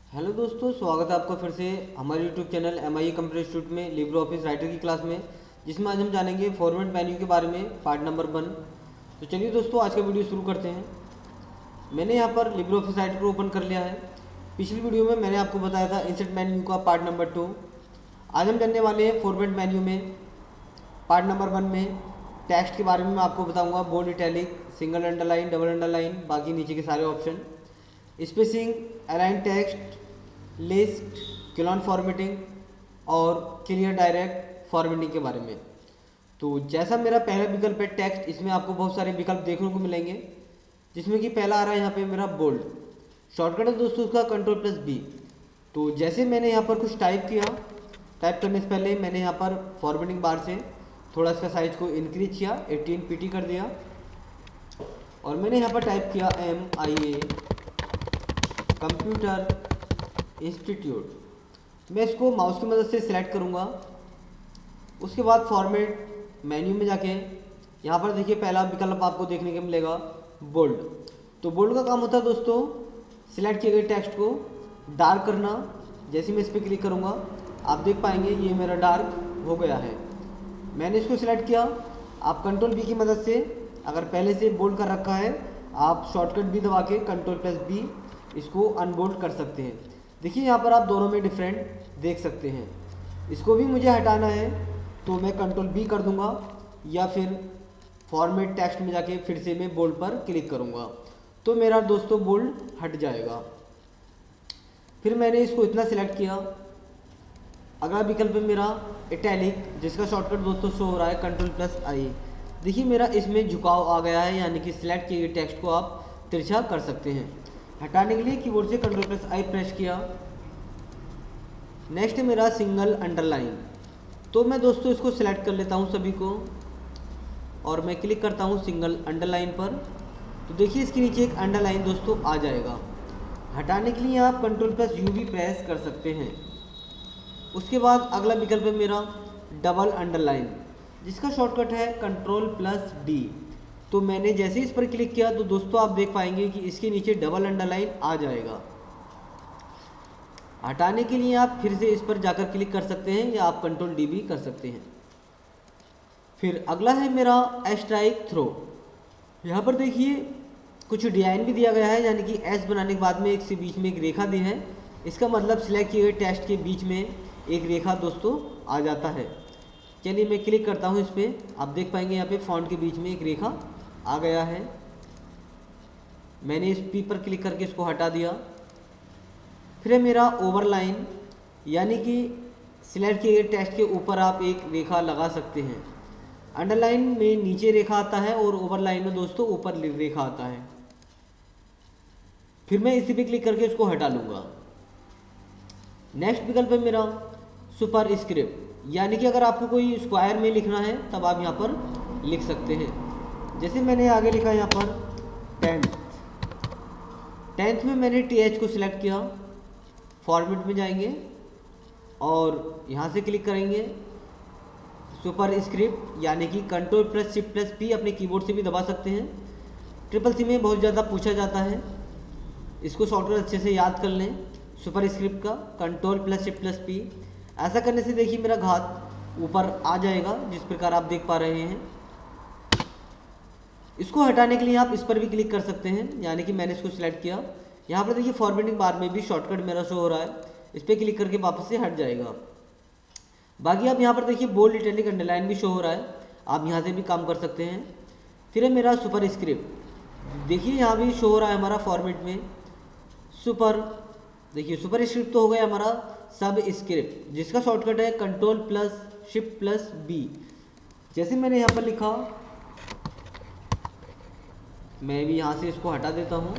Hello दोस्तों, स्वागत है आपका फिर से हमारे YouTube channel MIE computer institute में लिब्रे ऑफिस राइटर की क्लास में, जिसमें आज हम जानेंगे फॉर्मेट मेन्यू के बारे में, पार्ट नंबर 1। तो चलिए दोस्तों, आज का वीडियो शुरू करते हैं। मैंने यहाँ पर लिब्रे ऑफिस राइटर को ओपन कर लिया है। पिछली वीडियो में मैंने आपको बताया था इंसर्ट मेन्यू का पार्ट नंबर 2। आज हम जानने वाले हैं फॉर्मेट मेन्यू में पार्ट नंबर 1 में टेक्स्ट के बारे में। मैं आपको बताऊँगा bold, italic, single underline, double underline, बाकी नीचे के सारे option, spacing, align text, list, clone formatting और क्लियर डायरेक्ट फॉर्मेटिंग के बारे में। तो जैसा मेरा पहला विकल्प है टेक्स्ट, इसमें आपको बहुत सारे विकल्प देखने को मिलेंगे, जिसमें कि पहला आ रहा है यहाँ पे मेरा बोल्ड। शॉर्टकट है दोस्तों उसका Ctrl+B। तो जैसे मैंने यहाँ पर कुछ टाइप किया, टाइप करने से पहले मैंने यहाँ पर फॉर्मेटिंग बार से थोड़ा इसका साइज को इंक्रीज किया, 18 pt कर दिया, और मैंने यहाँ पर टाइप किया MIA कंप्यूटर इंस्टीट्यूट। मैं इसको माउस की मदद से सिलेक्ट करूँगा। उसके बाद फॉर्मेट मेन्यू में जाके यहाँ पर देखिए पहला विकल्प आपको देखने को मिलेगा बोल्ड। तो बोल्ड का काम होता है दोस्तों सिलेक्ट किए गए टेक्स्ट को डार्क करना। जैसे मैं इस पर क्लिक करूँगा आप देख पाएंगे ये मेरा डार्क हो गया है। मैंने इसको सिलेक्ट किया। आप Ctrl+B की मदद से, अगर पहले से बोल्ड कर रखा है, आप शॉर्टकट भी दबा के Ctrl+B इसको अनबोल्ड कर सकते हैं। देखिए यहाँ पर आप दोनों में डिफरेंट देख सकते हैं। इसको भी मुझे हटाना है तो मैं Ctrl+B कर दूंगा, या फिर फॉर्मेट टेक्स्ट में जाके फिर से मैं बोल्ड पर क्लिक करूंगा तो मेरा दोस्तों बोल्ड हट जाएगा। फिर मैंने इसको इतना सिलेक्ट किया। अगला विकल्प है मेरा इटैलिक, जिसका शॉर्टकट दोस्तों शो हो रहा है Ctrl+I। देखिए मेरा इसमें झुकाव आ गया है, यानी कि सिलेक्ट किए गए टेक्स्ट को आप तिरछा कर सकते हैं। हटाने के लिए कीबोर्ड से Ctrl+I प्रेस किया। नेक्स्ट है मेरा सिंगल अंडरलाइन। तो मैं दोस्तों इसको सिलेक्ट कर लेता हूँ सभी को, और मैं क्लिक करता हूँ सिंगल अंडरलाइन पर। तो देखिए इसके नीचे एक अंडरलाइन दोस्तों आ जाएगा। हटाने के लिए आप Ctrl+U भी प्रेस कर सकते हैं। उसके बाद अगला विकल्प है मेरा डबल अंडरलाइन, जिसका शॉर्टकट है Ctrl+D। तो मैंने जैसे इस पर क्लिक किया तो दोस्तों आप देख पाएंगे कि इसके नीचे डबल अंडरलाइन आ जाएगा। हटाने के लिए आप फिर से इस पर जाकर क्लिक कर सकते हैं, या आप Ctrl+D भी कर सकते हैं। फिर अगला है मेरा स्ट्राइक थ्रो। यहाँ पर देखिए कुछ डिजाइन भी दिया गया है, यानी कि एस बनाने के बाद में एक से बीच में एक रेखा दी है। इसका मतलब सिलेक्ट किए गए टेक्स्ट के बीच में एक रेखा दोस्तों आ जाता है। चलिए मैं क्लिक करता हूँ इस पर, आप देख पाएंगे यहाँ पे फॉन्ट के बीच में एक रेखा आ गया है। मैंने इस पी पर क्लिक करके इसको हटा दिया। फिर है मेरा ओवरलाइन, यानी कि सिलेक्ट किए गए टेक्स्ट के ऊपर आप एक रेखा लगा सकते हैं। अंडरलाइन में नीचे रेखा आता है और ओवरलाइन में दोस्तों ऊपर रेखा आता है। फिर मैं इसी पे क्लिक करके इसको हटा लूँगा। नेक्स्ट विकल्प है मेरा सुपर स्क्रिप्ट, यानी कि अगर आपको कोई स्क्वायर में लिखना है तब आप यहाँ पर लिख सकते हैं। जैसे मैंने आगे लिखा यहाँ पर 10th में मैंने TH को सिलेक्ट किया। फॉर्मेट में जाएंगे और यहाँ से क्लिक करेंगे सुपर स्क्रिप्ट, यानी कि Ctrl+Shift+P अपने कीबोर्ड से भी दबा सकते हैं। CCC में बहुत ज़्यादा पूछा जाता है, इसको शॉर्टकट अच्छे से याद कर लें सुपर स्क्रिप्ट का Ctrl+Shift+P। ऐसा करने से देखिए मेरा घात ऊपर आ जाएगा, जिस प्रकार आप देख पा रहे हैं। इसको हटाने के लिए आप इस पर भी क्लिक कर सकते हैं, यानी कि मैंने इसको सिलेक्ट किया। यहाँ पर देखिए फॉर्मेटिंग बार में भी शॉर्टकट मेरा शो हो रहा है, इस पर क्लिक करके वापस से हट जाएगा। बाकी आप यहाँ पर देखिए बोल्ड, इटैलिक, अंडरलाइन भी शो हो रहा है, आप यहाँ से भी काम कर सकते हैं। फिर है मेरा सुपर स्क्रिप्ट। देखिए यहाँ भी शो हो रहा है हमारा फॉर्मेट में सुपर। देखिए सुपर स्क्रिप्ट तो हो गया हमारा सब स्क्रिप्ट, जिसका शॉर्टकट है Ctrl+Shift+B। जैसे मैंने यहाँ पर लिखा, मैं भी यहाँ से इसको हटा देता हूँ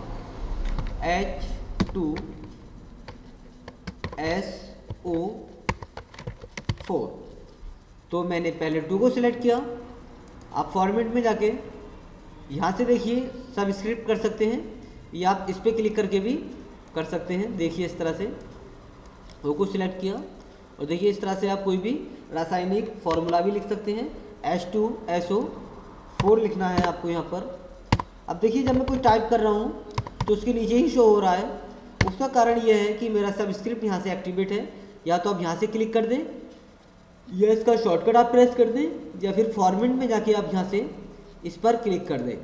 H2SO4। तो मैंने पहले 2 को सिलेक्ट किया। आप फॉर्मेट में जाके यहाँ से देखिए सब स्क्रिप्ट कर सकते हैं, या आप इस पर क्लिक करके भी कर सकते हैं। देखिए इस तरह से वो को सिलेक्ट किया, और देखिए इस तरह से आप कोई भी रासायनिक फॉर्मूला भी लिख सकते हैं। H2SO4 लिखना है आपको यहाँ पर। अब देखिए जब मैं कोई टाइप कर रहा हूँ तो उसके नीचे ही शो हो रहा है उसका कारण यह है कि मेरा सबस्क्रिप्ट यहाँ से एक्टिवेट है। या तो आप यहाँ से क्लिक कर दें, या इसका शॉर्टकट आप प्रेस कर दें, या फिर फॉर्मेट में जाके आप यहाँ से इस पर क्लिक कर दें।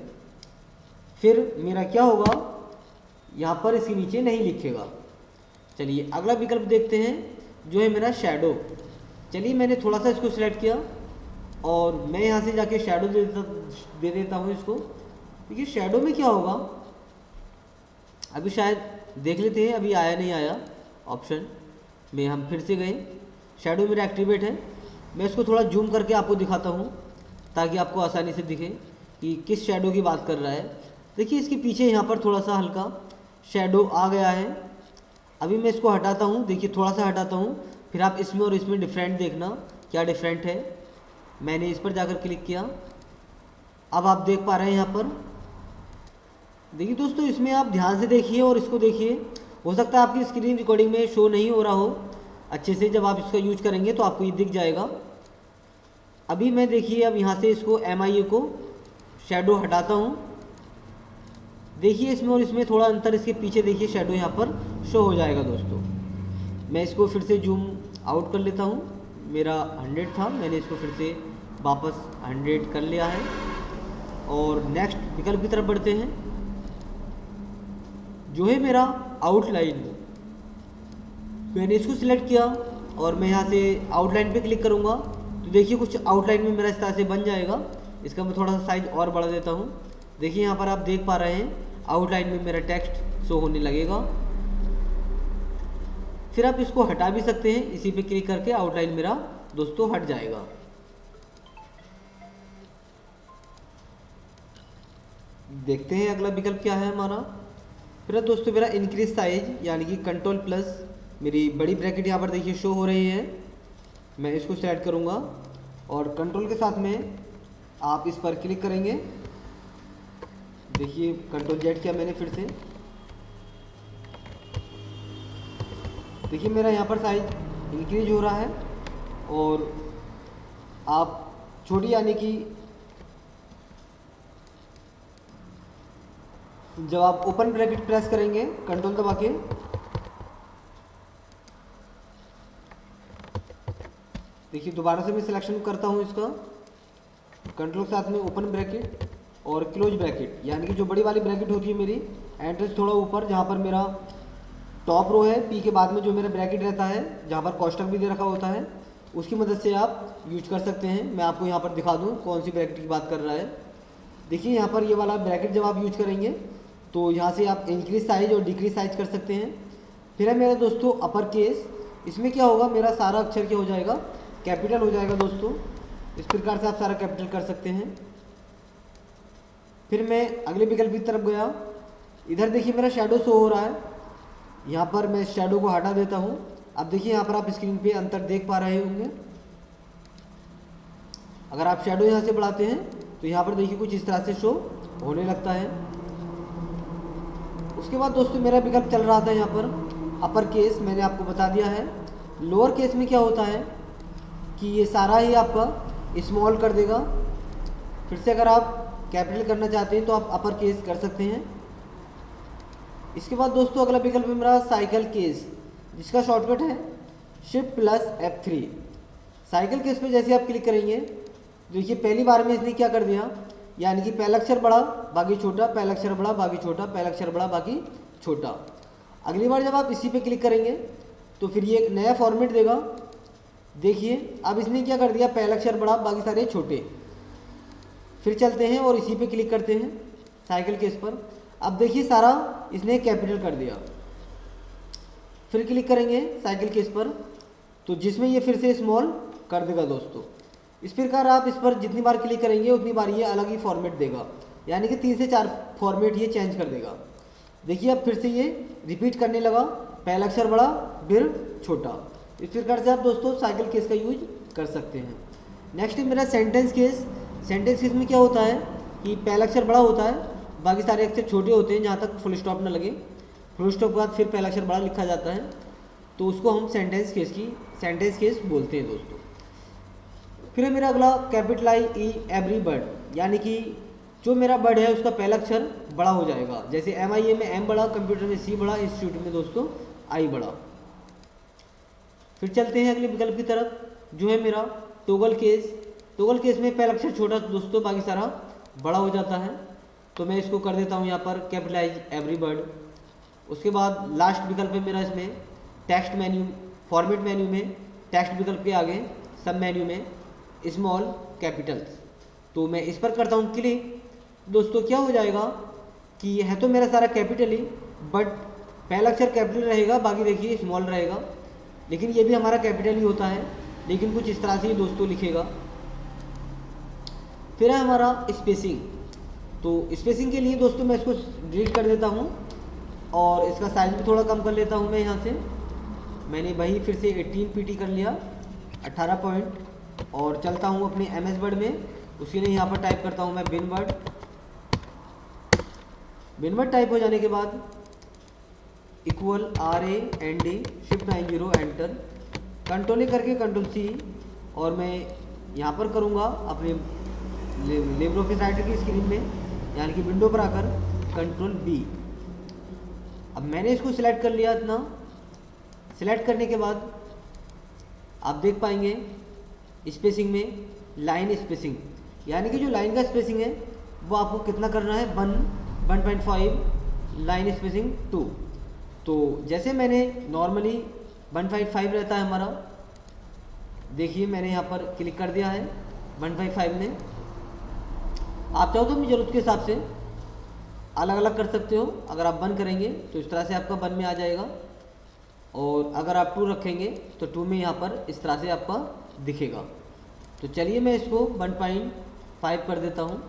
फिर मेरा क्या होगा, यहाँ पर इसके नीचे नहीं लिखेगा। चलिए अगला विकल्प देखते हैं जो है मेरा शैडो। चलिए मैंने थोड़ा सा इसको सिलेक्ट किया और मैं यहाँ से जाके शैडो दे देता हूँ इसको। देखिए शैडो में क्या होगा, अभी शायद देख लेते हैं, अभी आया नहीं आया ऑप्शन में। हम फिर से गए, शैडो मेरा एक्टिवेट है। मैं इसको थोड़ा जूम करके आपको दिखाता हूँ ताकि आपको आसानी से दिखे कि किस शैडो की बात कर रहा है। देखिए इसके पीछे यहाँ पर थोड़ा सा हल्का शैडो आ गया है। अभी मैं इसको हटाता हूँ, देखिए थोड़ा सा हटाता हूँ, फिर आप इसमें और इसमें डिफरेंट देखना क्या डिफरेंट है। मैंने इस पर जाकर क्लिक किया, अब आप देख पा रहे हैं यहाँ पर। देखिए दोस्तों इसमें आप ध्यान से देखिए और इसको देखिए, हो सकता है आपकी स्क्रीन रिकॉर्डिंग में शो नहीं हो रहा हो अच्छे से। जब आप इसका यूज करेंगे तो आपको ये दिख जाएगा। अभी मैं देखिए अब यहाँ से इसको MIA को शैडो हटाता हूँ। देखिए इसमें और इसमें थोड़ा अंतर, इसके पीछे देखिए शैडो यहाँ पर शो हो जाएगा दोस्तों। मैं इसको फिर से जूम आउट कर लेता हूँ। मेरा 100 था, मैंने इसको फिर से वापस 100 कर लिया है। और नेक्स्ट विकल्प की तरफ बढ़ते हैं जो है मेरा आउटलाइन। मैंने इसको सिलेक्ट किया और मैं यहाँ से आउटलाइन पे क्लिक करूँगा तो देखिए कुछ आउटलाइन में मेरा इस तरह से बन जाएगा। इसका मैं थोड़ा सा साइज और बढ़ा देता हूँ। देखिए यहाँ पर आप देख पा रहे हैं आउटलाइन में मेरा टेक्स्ट शो होने लगेगा। फिर आप इसको हटा भी सकते हैं, इसी पे क्लिक करके आउटलाइन मेरा दोस्तों हट जाएगा। देखते हैं अगला विकल्प क्या है हमारा। फिर दोस्तों मेरा इंक्रीज साइज यानी कि कंट्रोल प्लस, मेरी बड़ी ब्रैकेट यहाँ पर देखिए शो हो रही है। मैं इसको सेलेक्ट करूँगा और कंट्रोल के साथ में आप इस पर क्लिक करेंगे। देखिए कंट्रोल Z किया मैंने फिर से। देखिए मेरा यहाँ पर साइज इंक्रीज हो रहा है और आप छोटी यानी कि जब आप ओपन ब्रैकेट प्रेस करेंगे कंट्रोल दबा के, देखिए दोबारा से मैं सिलेक्शन करता हूँ इसका, कंट्रोल के साथ में ओपन ब्रैकेट और क्लोज ब्रैकेट, यानी कि जो बड़ी वाली ब्रैकेट होती है मेरी एंट्रेंस थोड़ा ऊपर, जहाँ पर मेरा टॉप रो है, पी के बाद में जो मेरा ब्रैकेट रहता है जहाँ पर कोष्टक भी दे रखा होता है, उसकी मदद से आप यूज कर सकते हैं। मैं आपको यहाँ पर दिखा दूँ कौन सी ब्रैकेट की बात कर रहा है। देखिए यहाँ पर ये वाला ब्रैकेट जब आप यूज करेंगे तो यहाँ से आप इंक्रीज साइज और डिक्रीज साइज कर सकते हैं। फिर है मेरा दोस्तों अपर केस, इसमें क्या होगा मेरा सारा अक्षर क्या हो जाएगा, कैपिटल हो जाएगा दोस्तों। इस प्रकार से आप सारा कैपिटल कर सकते हैं। फिर मैं अगले विकल्प की तरफ गया, इधर देखिए मेरा शैडो शो हो रहा है, यहाँ पर मैं शैडो को हटा देता हूँ। अब देखिए यहाँ पर आप स्क्रीन पे अंतर देख पा रहे होंगे। अगर आप शैडो यहाँ से बढ़ाते हैं तो यहाँ पर देखिए कुछ इस तरह से शो होने लगता है। उसके बाद दोस्तों मेरा विकल्प चल रहा था यहाँ पर अपर केस, मैंने आपको बता दिया है। लोअर केस में क्या होता है कि ये सारा ही आपका स्मॉल कर देगा। फिर से अगर आप कैपिटल करना चाहते हैं तो आप अपर केस कर सकते हैं। इसके बाद दोस्तों अगला विकल्प है मेरा साइकिल केस, जिसका शॉर्टकट है shift plus F3। Cycle case पे जैसे आप क्लिक करेंगे, देखिए पहली बार में इसने क्या कर दिया, यानी कि पहला अक्षर बड़ा बाकी छोटा, पहला अक्षर बड़ा बाकी छोटा, पहला अक्षर बड़ा बाकी छोटा। अगली बार जब आप इसी पे क्लिक करेंगे तो फिर ये एक नया फॉर्मेट देगा। देखिए अब इसने क्या कर दिया, पहला अक्षर बड़ा बाकी सारे छोटे। फिर चलते हैं और इसी पे क्लिक करते हैं साइकिल केस पर। अब देखिए सारा इसने कैपिटल कर दिया। फिर क्लिक करेंगे साइकिल केस पर तो जिसमें ये फिर से स्मॉल कर देगा दोस्तों। इस प्रकार आप इस पर जितनी बार क्लिक करेंगे उतनी बार ये अलग ही फॉर्मेट देगा, यानी कि 3 से 4 फॉर्मेट ये चेंज कर देगा। देखिए अब फिर से ये रिपीट करने लगा, पहला अक्षर बड़ा फिर छोटा। इस प्रकार से आप दोस्तों साइकिल केस का यूज कर सकते हैं। नेक्स्ट है मेरा सेंटेंस केस। सेंटेंस केस में क्या होता है कि पहला अक्षर बड़ा होता है, बाकी सारे अक्षर छोटे होते हैं जहाँ तक फुल स्टॉप ना लगे। फुल स्टॉप के बाद फिर पहला अक्षर बड़ा लिखा जाता है, तो उसको हम सेंटेंस केस बोलते हैं दोस्तों। फिर है मेरा अगला capital I E every word, यानी कि जो मेरा वर्ड है उसका पहला अक्षर बड़ा हो जाएगा। जैसे MIA में M बड़ा, कंप्यूटर में C बड़ा, इंस्टीट्यूट में दोस्तों I बड़ा। फिर चलते हैं अगले विकल्प की तरफ जो है मेरा टोगल केस। टोगल केस में पहला अक्षर छोटा दोस्तों, बाकी सारा बड़ा हो जाता है। तो मैं इसको कर देता हूँ यहाँ पर कैपिटलाइज एवरी वर्ड। उसके बाद लास्ट विकल्प है मेरा इसमें टेक्स्ट मेन्यू, फॉर्मेट मेन्यू में टेक्स्ट विकल्प के आगे सब मेन्यू में स्मॉल कैपिटल्स। तो मैं इस पर करता हूँ क्लिक। दोस्तों क्या हो जाएगा कि है तो मेरा सारा कैपिटल ही, बट पहला अक्षर कैपिटल रहेगा, बाकी देखिए स्मॉल रहेगा। लेकिन ये भी हमारा कैपिटल ही होता है, लेकिन कुछ इस तरह से ही दोस्तों लिखेगा। फिर है हमारा स्पेसिंग। तो स्पेसिंग के लिए दोस्तों मैं इसको डिलीट कर देता हूँ और इसका साइज भी थोड़ा कम कर लेता हूँ मैं यहाँ से। मैंने वही फिर से 18 pt कर लिया, 18 पॉइंट, और चलता हूँ अपने MS वर्ड में। उसके लिए यहाँ पर टाइप करता हूँ मैं बिन वर्ड। बिन वर्ड टाइप हो जाने के बाद equal RAND shift 90 enter, control ए करके कंट्रोल C, और मैं यहाँ पर करूँगा अपने लिब्रे ऑफिस राइटर की स्क्रीन में, यानी कि विंडो पर आकर कंट्रोल B। अब मैंने इसको सिलेक्ट कर लिया इतना। सिलेक्ट करने के बाद आप देख पाएंगे स्पेसिंग में लाइन स्पेसिंग, यानी कि जो लाइन का स्पेसिंग है वो आपको कितना करना है 1.5, लाइन स्पेसिंग 2। तो जैसे मैंने नॉर्मली 1.5 रहता है हमारा, देखिए मैंने यहाँ पर क्लिक कर दिया है 1.5 में। आप चाहो तो अपनी ज़रूरत के हिसाब से अलग अलग कर सकते हो। अगर आप 1 करेंगे तो इस तरह से आपका 1 में आ जाएगा, और अगर आप 2 रखेंगे तो 2 में यहाँ पर इस तरह से आपका दिखेगा। तो चलिए मैं इसको 1.5 कर देता हूँ।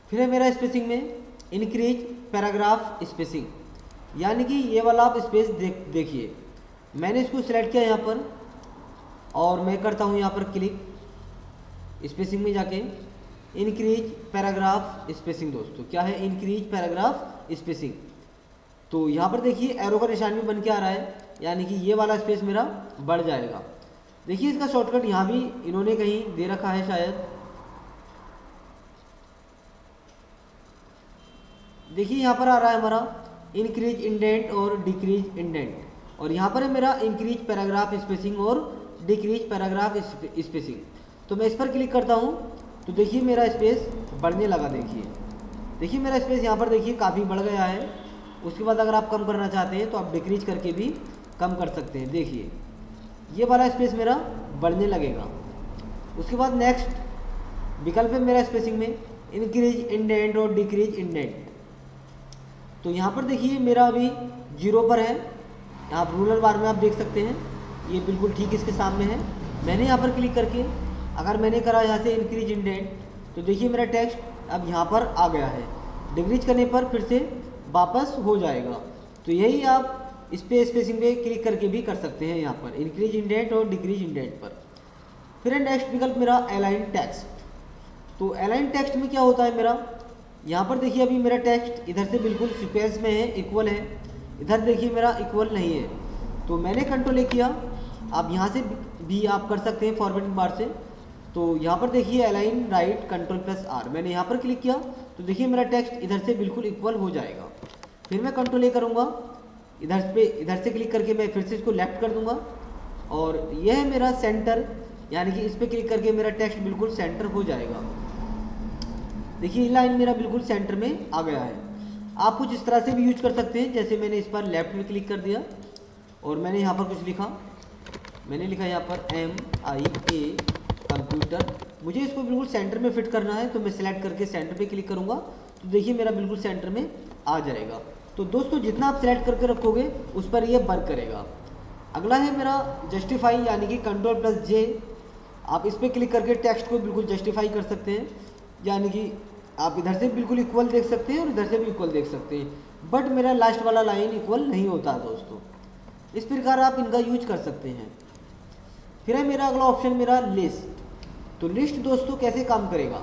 फिर है मेरा स्पेसिंग में इंक्रीज पैराग्राफ स्पेसिंग, यानी कि ये वाला आप स्पेस देखिए मैंने इसको सिलेक्ट किया यहाँ पर, और मैं करता हूँ यहाँ पर क्लिक स्पेसिंग में जाके इंक्रीज पैराग्राफ स्पेसिंग। दोस्तों क्या है इंक्रीज पैराग्राफ स्पेसिंग। तो यहाँ पर देखिए एरो का निशान भी बन के आ रहा है, यानी कि ये वाला स्पेस मेरा बढ़ जाएगा। देखिए इसका शॉर्टकट यहाँ भी इन्होंने कहीं दे रखा है शायद, देखिए यहाँ पर आ रहा है हमारा इंक्रीज इंडेंट और डिक्रीज इंडेंट, और यहाँ पर है मेरा इंक्रीज पैराग्राफ स्पेसिंग और डिक्रीज पैराग्राफ स्पेसिंग। तो मैं इस पर क्लिक करता हूँ तो देखिए मेरा स्पेस बढ़ने लगा। देखिए मेरा स्पेस यहाँ पर देखिए काफ़ी बढ़ गया है। उसके बाद अगर आप कम करना चाहते हैं तो आप डिक्रीज करके भी कम कर सकते हैं। देखिए ये वाला स्पेस मेरा बढ़ने लगेगा। उसके बाद नेक्स्ट विकल्प है मेरा स्पेसिंग में इंक्रीज इंडेंट और डिक्रीज इंडेंट। तो यहाँ पर देखिए मेरा अभी 0 पर है, आप रूलर बार में आप देख सकते हैं ये बिल्कुल ठीक इसके सामने है। मैंने यहाँ पर क्लिक करके अगर मैंने करा यहाँ से इंक्रीज इंडेंट, तो देखिए मेरा टेक्स्ट अब यहाँ पर आ गया है। डिक्रीज करने पर फिर से वापस हो जाएगा। तो यही आप इस पे स्पेसिंग पे क्लिक करके भी कर सकते हैं, यहाँ पर इंक्रीज इंडेंट और डिक्रीज इंडेंट पर। फिर है नेक्स्ट विकल्प मेरा अलाइन टेक्स्ट। तो अलाइन टेक्स्ट में क्या होता है मेरा, यहाँ पर देखिए अभी मेरा टेक्स्ट इधर से बिल्कुल सीक्वेंस में है, इक्वल है, इधर देखिए मेरा इक्वल नहीं है। तो मैंने कंट्रोल ए किया, आप यहाँ से भी आप कर सकते हैं फॉरवर्डिंग बार से। तो यहाँ पर देखिए align right control plus R, मैंने यहाँ पर क्लिक किया तो देखिए मेरा टेक्स्ट इधर से बिल्कुल इक्वल हो जाएगा। फिर मैं कंट्रोल ए करूँगा, इधर से क्लिक करके मैं फिर से इसको लेफ्ट कर दूंगा, और यह है मेरा सेंटर, यानी कि इस पर क्लिक करके मेरा टेक्स्ट बिल्कुल सेंटर हो जाएगा। देखिए ये लाइन मेरा बिल्कुल सेंटर में आ गया है। आप कुछ इस तरह से भी यूज कर सकते हैं, जैसे मैंने इस पर लेफ्ट में क्लिक कर दिया और मैंने यहाँ पर कुछ लिखा, मैंने लिखा यहाँ पर MIA कंप्यूटर। मुझे इसको बिल्कुल सेंटर में फिट करना है, तो मैं सिलेक्ट करके सेंटर पे क्लिक करूँगा तो देखिए मेरा बिल्कुल सेंटर में आ जाएगा। तो दोस्तों जितना आप सिलेक्ट करके रखोगे उस पर ये वर्क करेगा। अगला है मेरा जस्टिफाई, यानी कि कंट्रोल प्लस J। आप इस पर क्लिक करके टेक्स्ट को बिल्कुल जस्टिफाई कर सकते हैं, यानी कि आप इधर से बिल्कुल इक्वल देख सकते हैं और इधर से भी इक्वल देख सकते हैं, बट मेरा लास्ट वाला लाइन इक्वल नहीं होता दोस्तों। इस प्रकार आप इनका यूज कर सकते हैं। फिर है मेरा अगला ऑप्शन मेरा लिस्ट। तो लिस्ट दोस्तों कैसे काम करेगा,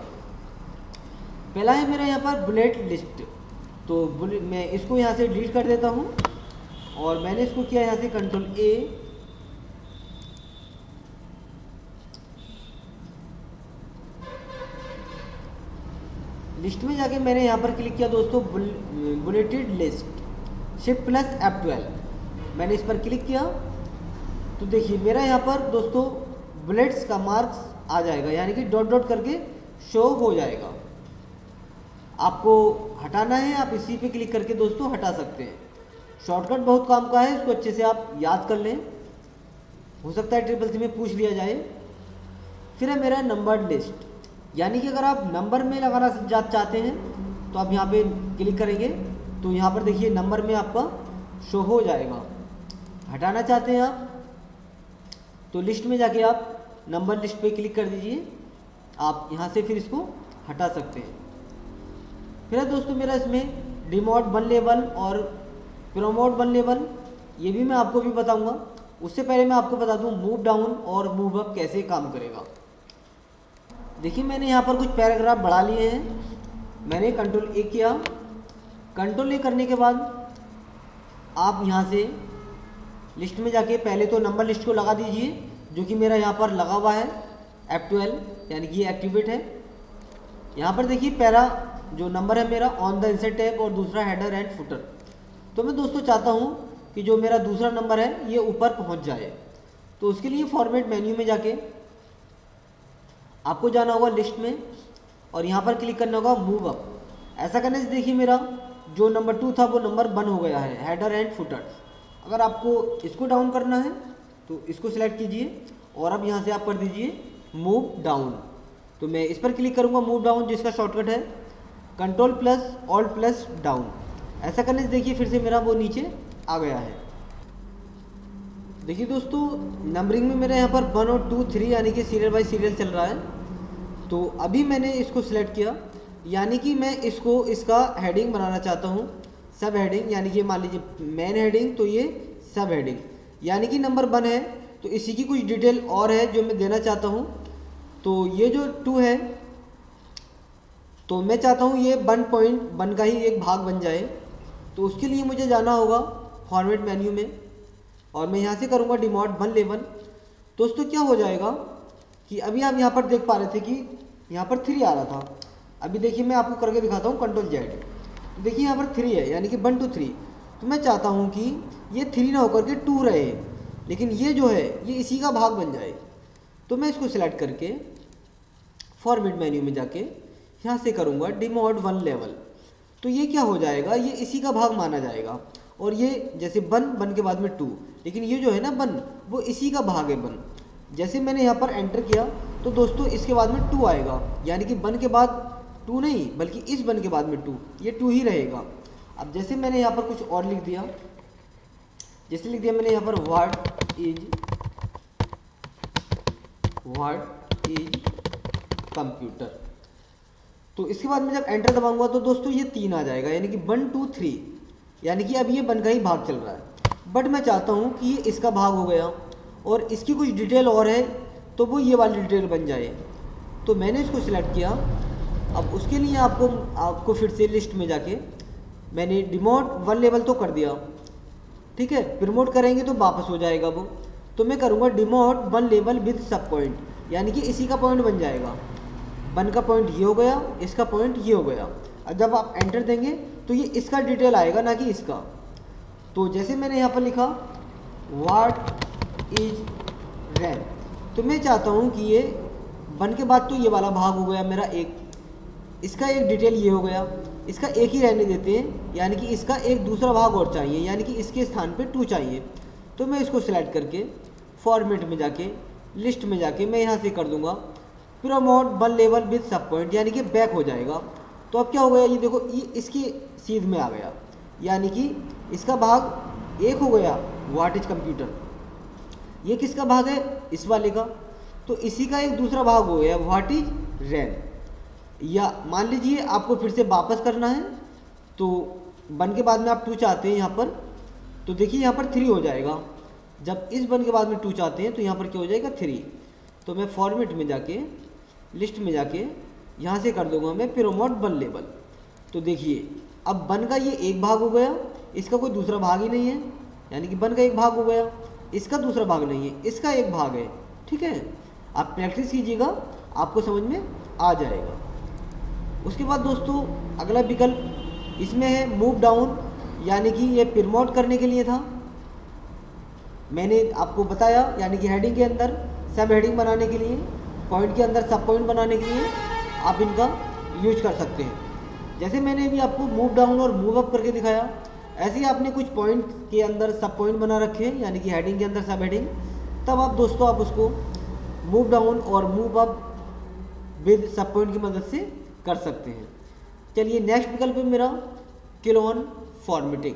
पहला है मेरा यहाँ पर बुलेट लिस्ट। तो मैं इसको यहाँ से डिलीट कर देता हूँ, और मैंने इसको किया यहाँ से कंट्रोल A, लिस्ट में जाके मैंने यहाँ पर क्लिक किया दोस्तों bulleted list, shift plus F12 मैंने इस पर क्लिक किया। तो देखिए मेरा यहाँ पर दोस्तों बुलेट्स का मार्क्स आ जाएगा, यानी कि डॉट डॉट करके शो हो जाएगा। आपको हटाना है, आप इसी पे क्लिक करके दोस्तों हटा सकते हैं। शॉर्टकट बहुत काम का है, इसको अच्छे से आप याद कर लें, हो सकता है ट्रिपल सी में पूछ लिया जाए। फिर है मेरा नंबर्ड लिस्ट, यानी कि अगर आप नंबर में लगाना चाहते हैं तो आप यहाँ पे क्लिक करेंगे तो यहाँ पर देखिए नंबर में आपका शो हो जाएगा। हटाना चाहते हैं आप तो लिस्ट में जाके आप नंबर लिस्ट पे क्लिक कर दीजिए, आप यहाँ से फिर इसको हटा सकते हैं। फिर है दोस्तों मेरा इसमें डिमोट 1 लेवल और प्रोमोट 1 लेवल, ये भी मैं आपको भी बताऊंगा। उससे पहले मैं आपको बता दूं मूव डाउन और मूव अप कैसे काम करेगा। देखिए मैंने यहाँ पर कुछ पैराग्राफ बढ़ा लिए हैं, मैंने कंट्रोल ए किया। कंट्रोल ए करने के बाद आप यहाँ से लिस्ट में जाके पहले तो नंबर लिस्ट को लगा दीजिए, जो कि मेरा यहाँ पर लगा हुआ है F12, यानी कि ये एक्टिवेट है। यहाँ पर देखिए पहला जो नंबर है मेरा ऑन द इंसर्ट टैब और दूसरा हेडर एंड फुटर। तो मैं दोस्तों चाहता हूँ कि जो मेरा दूसरा नंबर है ये ऊपर पहुँच जाए, तो उसके लिए फॉर्मेट मेन्यू में जाके आपको जाना होगा लिस्ट में और यहाँ पर क्लिक करना होगा मूव अप। ऐसा करने से देखिए मेरा जो नंबर 2 था वो नंबर 1 हो गया है, हेडर एंड फुटर। अगर आपको इसको डाउन करना है तो इसको सिलेक्ट कीजिए और अब यहाँ से आप कर दीजिए मूव डाउन। तो मैं इस पर क्लिक करूँगा मूव डाउन, जिसका शॉर्टकट है control plus alt plus down. ऐसा करने से देखिए फिर से मेरा वो नीचे आ गया है। देखिए दोस्तों नंबरिंग में मेरा यहाँ पर 1 और 2 3 यानी कि सीरियल बाय सीरियल चल रहा है। तो अभी मैंने इसको सिलेक्ट किया, यानी कि मैं इसको इसका हेडिंग बनाना चाहता हूँ, सब हेडिंग, यानी कि मान लीजिए मेन हेडिंग तो ये सब हेडिंग, यानी कि नंबर 1 है तो इसी की कुछ डिटेल और है जो मैं देना चाहता हूँ। तो ये जो 2 है तो मैं चाहता हूँ ये 1.1 का ही एक भाग बन जाए। तो उसके लिए मुझे जाना होगा फॉर्मेट मेन्यू में और मैं यहाँ से करूँगा डिमोट 1 लेवल। दोस्तों क्या हो जाएगा कि अभी आप यहाँ पर देख पा रहे थे कि यहाँ पर 3 आ रहा था। अभी देखिए मैं आपको करके दिखाता हूँ कंट्रोल Z। तो देखिए यहाँ पर 3 है, यानी कि 1 2 3। तो मैं चाहता हूँ कि ये 3 ना होकर के 2 रहे, लेकिन ये जो है ये इसी का भाग बन जाए। तो मैं इसको सिलेक्ट करके फॉर्मेट मेन्यू में जाके यहाँ से करूँगा डिमोट 1 लेवल। तो ये क्या हो जाएगा, ये इसी का भाग माना जाएगा। और ये जैसे 1 के बाद में 2, लेकिन ये जो है ना 1 वो इसी का भाग है 1। जैसे मैंने यहाँ पर एंटर किया तो दोस्तों इसके बाद में 2 आएगा, यानी कि 1 के बाद 2 नहीं बल्कि इस 1 के बाद में 2, ये 2 ही रहेगा। अब जैसे मैंने यहाँ पर कुछ और लिख दिया, जैसे लिख दिया मैंने यहाँ पर व्हाट इज कंप्यूटर। तो इसके बाद मैं जब एंटर दबाऊंगा तो दोस्तों ये 3 आ जाएगा, यानी कि 1 2 3, यानी कि अब ये 1 का ही भाग चल रहा है। बट मैं चाहता हूँ कि ये इसका भाग हो गया और इसकी कुछ डिटेल और है तो वो ये वाली डिटेल बन जाए। तो मैंने इसको सिलेक्ट किया। अब उसके लिए आपको फिर से लिस्ट में जाके मैंने डिमोट 1 लेवल तो कर दिया, ठीक है, प्रमोट करेंगे तो वापस हो जाएगा वो। तो मैं करूँगा डिमोट 1 लेवल विद सब पॉइंट, यानी कि इसी का पॉइंट बन जाएगा। 1 का पॉइंट ये हो गया, इसका पॉइंट ये हो गया। और जब आप एंटर देंगे तो ये इसका डिटेल आएगा, ना कि इसका। तो जैसे मैंने यहाँ पर लिखा व्हाट इज रैम, तो मैं चाहता हूँ कि ये 1 के बाद तो ये वाला भाग हो गया मेरा एक, इसका एक डिटेल ये हो गया, इसका एक ही रहने देते हैं, यानी कि इसका एक दूसरा भाग और चाहिए, यानी कि इसके स्थान पे 2 चाहिए। तो मैं इसको सिलेक्ट करके फॉर्मेट में जाके लिस्ट में जाके मैं यहाँ से कर दूँगा प्रमोट 1 लेवल विद सब पॉइंट, यानी कि बैक हो जाएगा। तो अब क्या हो गया, ये देखो ये इसकी सीध में आ गया, यानी कि इसका भाग 1 हो गया व्हाट इज कंप्यूटर। ये किसका भाग है, इस वाले का। तो इसी का एक दूसरा भाग हो गया व्हाट इज रैम। या मान लीजिए आपको फिर से वापस करना है तो 1 के बाद में आप 2 चाहते हैं यहाँ पर, तो देखिए यहाँ पर 3 हो जाएगा। जब इस 1 के बाद में 2 चाहते हैं तो यहाँ पर क्या हो जाएगा 3। तो मैं फॉर्मेट में जाके लिस्ट में जाके यहाँ से कर दूंगा मैं प्रमोट 1 लेवल। तो देखिए अब 1 का ये एक भाग हो गया, इसका कोई दूसरा भाग ही नहीं है, यानी कि 1 का एक भाग हो गया, इसका दूसरा भाग नहीं है, इसका एक भाग है। ठीक है, आप प्रैक्टिस कीजिएगा, आपको समझ में आ जाएगा। उसके बाद दोस्तों अगला विकल्प इसमें है मूव डाउन, यानी कि ये प्रमोट करने के लिए था। मैंने आपको बताया, यानी कि हेडिंग के अंदर सब हेडिंग बनाने के लिए, पॉइंट के अंदर सब पॉइंट बनाने के लिए आप इनका यूज कर सकते हैं। जैसे मैंने अभी आपको मूव डाउन और मूव अप करके दिखाया, ऐसे ही आपने कुछ पॉइंट के अंदर सब पॉइंट बना रखे हैं, यानी कि हेडिंग के अंदर सब हेडिंग, तब आप दोस्तों आप उसको मूव डाउन और मूव अप विद सब पॉइंट की मदद से कर सकते हैं। चलिए नेक्स्ट विकल्प है मेरा क्लोन फॉर्मेटिंग।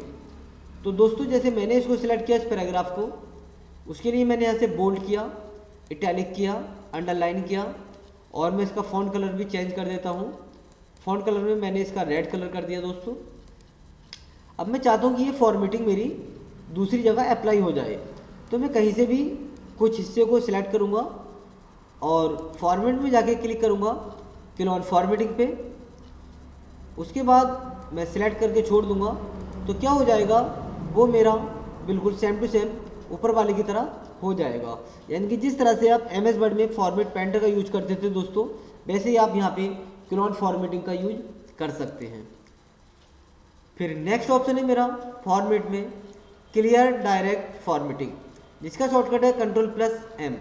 तो दोस्तों जैसे मैंने इसको सिलेक्ट किया इस पैराग्राफ को, उसके लिए मैंने यहाँ से बोल्ड किया, इटैलिक किया, अंडरलाइन किया, और मैं इसका फ़ॉन्ट कलर भी चेंज कर देता हूँ। फ़ॉन्ट कलर में मैंने इसका रेड कलर कर दिया दोस्तों। अब मैं चाहता हूँ कि ये फॉर्मेटिंग मेरी दूसरी जगह अप्लाई हो जाए, तो मैं कहीं से भी कुछ हिस्से को सिलेक्ट करूँगा और फॉर्मेट में जाके क्लिक करूँगा क्लोन फॉर्मेटिंग पे। उसके बाद मैं सिलेक्ट करके छोड़ दूँगा, तो क्या हो जाएगा, वो मेरा बिल्कुल सेम टू सेम ऊपर वाले की तरह हो जाएगा। यानी कि जिस तरह से आप MS वर्ड में फॉर्मेट पेंटर का यूज करते थे दोस्तों, वैसे ही आप यहाँ पे क्लोन फॉर्मेटिंग का यूज कर सकते हैं। फिर नेक्स्ट ऑप्शन है मेरा फॉर्मेट में क्लियर डायरेक्ट फॉर्मेटिंग, जिसका शॉर्टकट है Ctrl+M।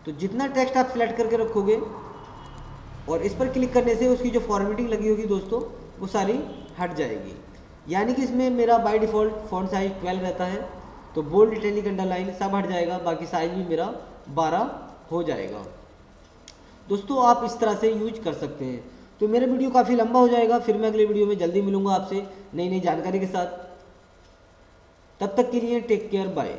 तो जितना टेक्स्ट आप सिलेक्ट करके रखोगे और इस पर क्लिक करने से उसकी जो फॉर्मेटिंग लगी होगी दोस्तों वो सारी हट जाएगी। यानी कि इसमें मेरा बाय डिफ़ॉल्ट फॉन्ट साइज 12 रहता है, तो बोल्ड, इटैलिक, अंडरलाइन सब हट जाएगा, बाकी साइज भी मेरा 12 हो जाएगा। दोस्तों आप इस तरह से यूज कर सकते हैं। तो मेरा वीडियो काफ़ी लंबा हो जाएगा, फिर मैं अगले वीडियो में जल्दी मिलूंगा आपसे नई नई जानकारी के साथ। तब तक के लिए टेक केयर, बाय।